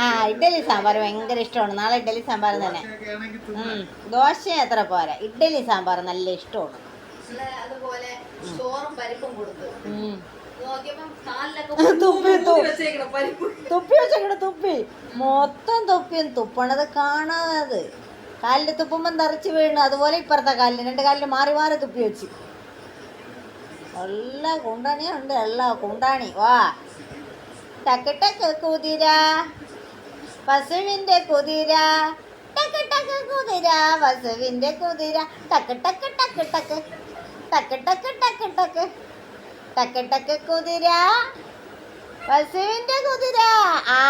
ആ ഇഡ്ഡലി സാമ്പാർ ഭയങ്കര ഇഷ്ടമാണ്. നാളെ ഇഡ്ഡലി സാമ്പാർ തന്നെ. ദോശ അത്ര പോരാ, ഇഡ്ഡലി സാമ്പാർ നല്ല ഇഷ്ടമാണ്. തുപ്പി വെച്ചേക്കണ തുപ്പി മൊത്തം തുപ്പിയും തുപ്പണത് കാണാതെ കാലിൽ തുപ്പുമ്പം തെറിച്ച് വീണു. അതുപോലെ ഇപ്പുറത്തെ കാലിൽ 2 കാലിൽ മാറി മാറി തുപ്പി വെച്ച്. എല്ലാ കുണ്ടാണിയുണ്ട്, എല്ലാ കുണ്ടാണി. വാ ടക്ക് ടക്ക് കുതിര, പശുവിൻ്റെ കുതിര, ടക്ക് ടക്ക് കുതിര, പശുവിൻ്റെ കുതിര, ടക്ക് ടക്ക് ടക്ക് ടക്ക് ടക്ക് ടക്ക് ടക്ക് ടക്ക് ടക്ക് ടക്ക് കുതിര, പശുവിൻ്റെ കുതിര. ആ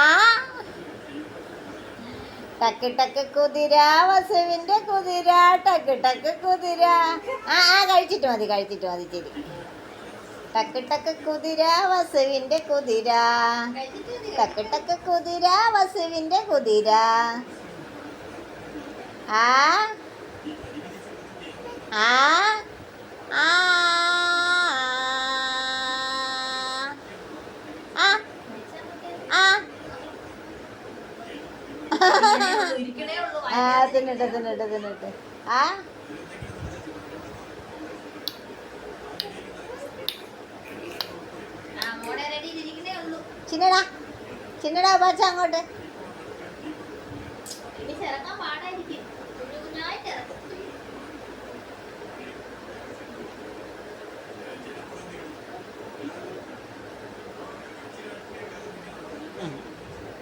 ടക്ക് ടക്ക് കുതിര, പശുവിൻ്റെ കുതിര, ടക്ക് ടക്ക് കുതിര. ആ കഴിച്ചിട്ട് മതി ശരി. ടക്ക് ടക്ക് കുതിര, വസുവിൻ്റെ കുതിര, ടക്ക് ടക്ക് കുതിര, വസുവിൻ്റെ കുതിര. ആ ആ ആ തിന്നിട്ട് ആ ചിന്നടാ പാച്ച അങ്ങോട്ട്.